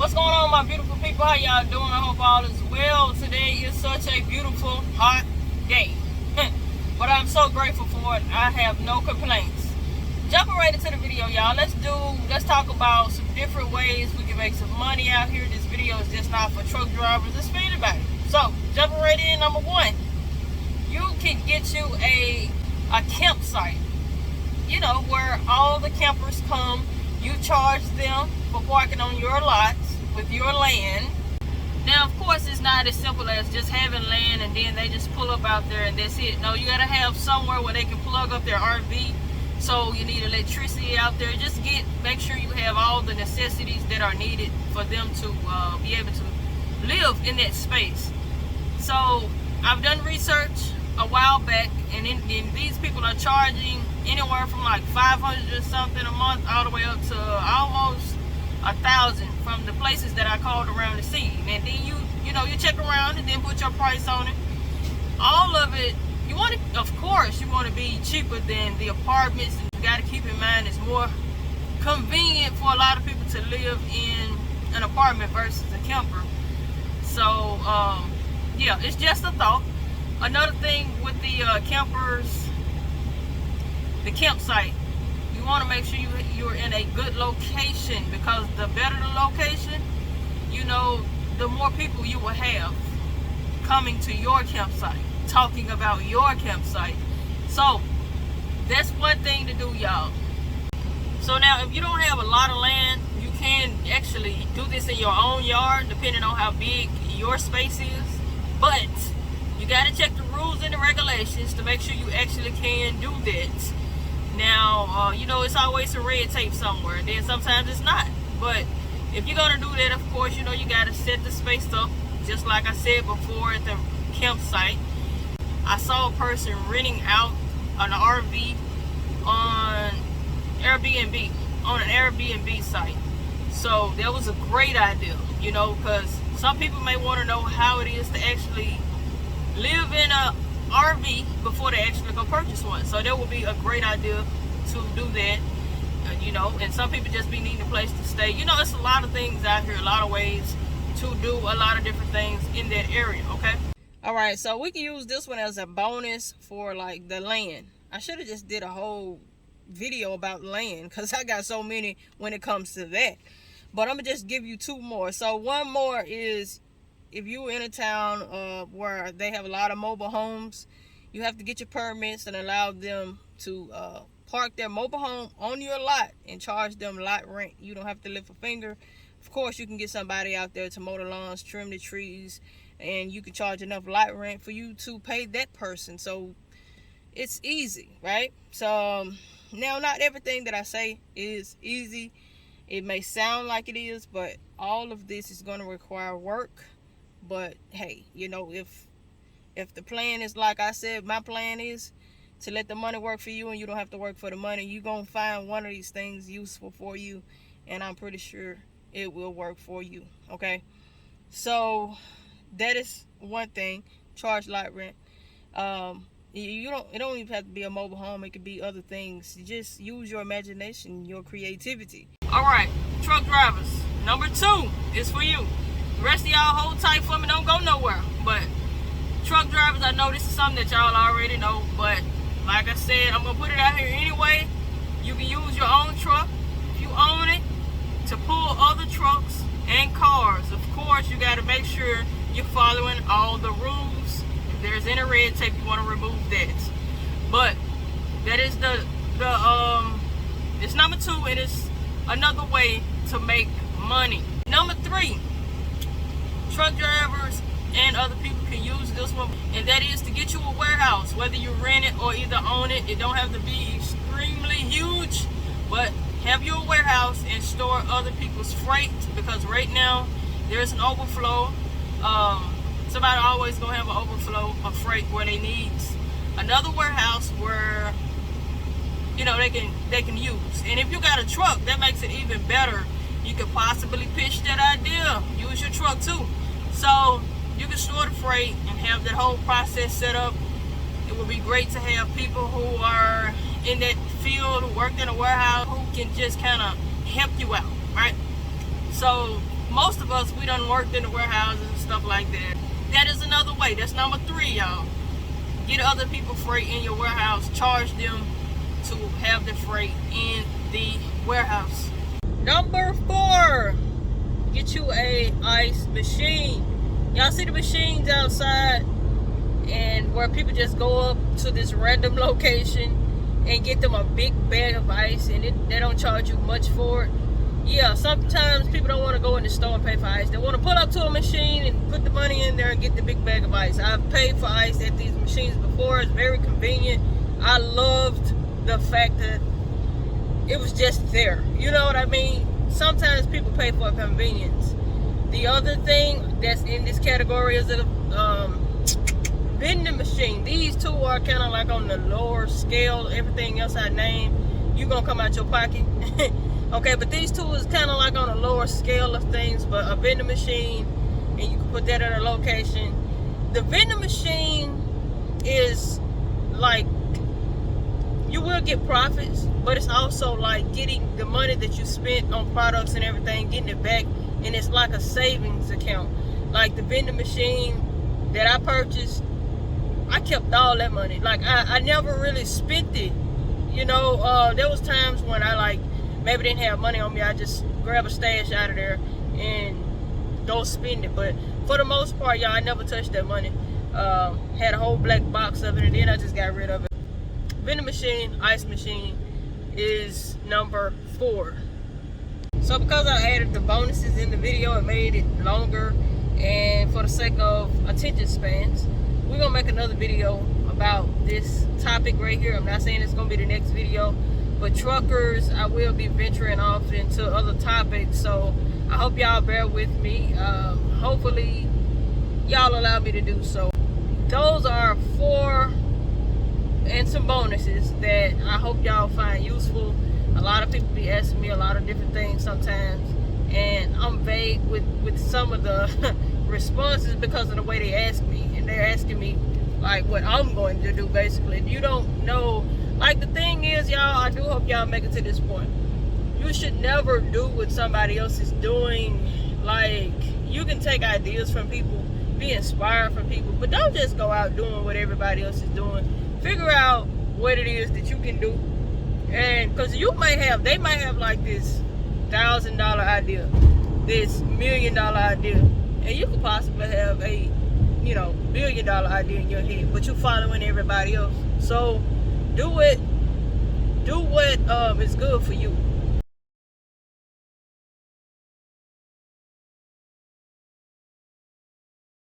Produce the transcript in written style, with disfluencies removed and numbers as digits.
What's going on, my beautiful people? How y'all doing? I hope all is well. Today is such a beautiful, hot day. But I'm so grateful for it. I have no complaints. Jumping right into the video, y'all. Let's talk about some different ways we can make some money out here. This video is just not for truck drivers, it's for anybody. So, jumping right in, number one. You can get you a campsite. You know, where all the campers come. You charge them for parking on your lots with your land. Now, of course, it's not as simple as just having land and then they just pull up out there and that's it. No, you gotta have somewhere where they can plug up their RV. So you need electricity out there. Just make sure you have all the necessities that are needed for them to be able to live in that space. So I've done research a while back, and these people are charging anywhere from like $500 or something a month all the way up to almost $1,000 from the places that I called around to see. And then you check around and then put your price on it. All of it, of course you want to be cheaper than the apartments, and you got to keep in mind it's more convenient for a lot of people to live in an apartment versus a camper. So yeah, it's just a thought. Another thing with the campers, the campsite, you want to make sure you're in a good location, because the better the location, the more people you will have coming to your campsite, talking about your campsite. So that's one thing to do, y'all. So now, if you don't have a lot of land, you can actually do this in your own yard, depending on how big your space is. But you got to check the rules and the regulations to make sure you actually can do that. Now, it's always a red tape somewhere, and then sometimes it's not. But if you're going to do that, of course, you got to set the space up, just like I said before at the campsite. I saw a person renting out an RV on Airbnb, on an Airbnb site. So that was a great idea, because some people may want to know how it is to actually live in a RV before they actually go purchase one. So that would be a great idea to do that. And some people just be needing a place to stay. It's a lot of things out here, a lot of ways to do a lot of different things in that area, okay? All right, so we can use this one as a bonus for like the land. I should have just did a whole video about land, because I got so many when it comes to that. But I'm gonna just give you two more. So one more is, if you're in a town where they have a lot of mobile homes, you have to get your permits and allow them to park their mobile home on your lot and charge them lot rent. You don't have to lift a finger. Of course, you can get somebody out there to mow the lawns, trim the trees, and you can charge enough lot rent for you to pay that person. So it's easy, right? So now, not everything that I say is easy. It may sound like it is, but all of this is going to require work. But hey, if the plan is, like I said, my plan is to let the money work for you and you don't have to work for the money, you're going to find one of these things useful for you, and I'm pretty sure it will work for you, okay? So that is one thing. Charge lot rent. It don't even have to be a mobile home. It could be other things. You just use your imagination, your creativity. All right, truck drivers, number 2 is for you. The rest of y'all hold tight for me, don't go nowhere. But truck drivers, I know this is something that y'all already know, but like I said, I'm gonna put it out here anyway. You can use your own truck if you own it to pull other trucks and cars. Of course, you got to make sure you're following all the rules. If there's any red tape, you want to remove that. But that is it's number 2, and it's another way to make money. Number 3, truck drivers and other people can use this one, and that is to get you a warehouse, whether you rent it or either own it. It don't have to be extremely huge, but have your warehouse and store other people's freight, because right now there's an overflow. Somebody always gonna have an overflow of freight where they need another warehouse where they can use. And if you got a truck, that makes it even better. You could possibly pitch that idea. Use your truck too. So you can store the freight and have that whole process set up. It would be great to have people who are in that field, who work in a warehouse, who can just kind of help you out, right? So most of us, we done worked in the warehouses and stuff like that. That is another way. That's number 3, y'all. Get other people freight in your warehouse. Charge them to have the freight in the warehouse. Number 4, get you a ice machine. Y'all see the machines outside and where people just go up to this random location and get them a big bag of ice, and they don't charge you much for it. Yeah, sometimes people don't want to go in the store and pay for ice. They want to pull up to a machine and put the money in there and get the big bag of ice. I've paid for ice at these machines before. It's very convenient. I loved the fact that it was just there. You know what I mean? Sometimes people pay for convenience. The other thing that's in this category is a vending machine. These two are kind of like on the lower scale. Everything else I named, you're going to come out your pocket. Okay, but these two is kind of like on a lower scale of things, but a vending machine, and you can put that at a location. The vending machine is like, you will get profits, but it's also like getting the money that you spent on products and everything, getting it back, and it's like a savings account. Like the vending machine that I purchased, I kept all that money. Like I never really spent it. You know, there was times when I like maybe didn't have money on me. I just grab a stash out of there and go spend it. But for the most part, y'all, I never touched that money. Had a whole black box of it, and then I just got rid of it. Vending machine, ice machine is number 4. So because I added the bonuses in the video and made it longer, and for the sake of attention spans, we're gonna make another video about this topic right here. I'm not saying it's gonna be the next video, but truckers, I will be venturing off into other topics, so I hope y'all bear with me. Hopefully y'all allow me to do so. Those are 4 and some bonuses that I hope y'all find useful. A lot of people be asking me a lot of different things sometimes, and I'm vague with some of the responses because of the way they ask me, and they're asking me like what I'm going to do basically. If you don't know, like the thing is, y'all, I do hope y'all make it to this point. You should never do what somebody else is doing. Like, you can take ideas from people, be inspired from people, but don't just go out doing what everybody else is doing. Figure out what it is that you can do, and because they might have like this $1,000 idea, this $1 million idea, and you could possibly have a $1 billion idea in your head, but you're following everybody else. So do what is good for you.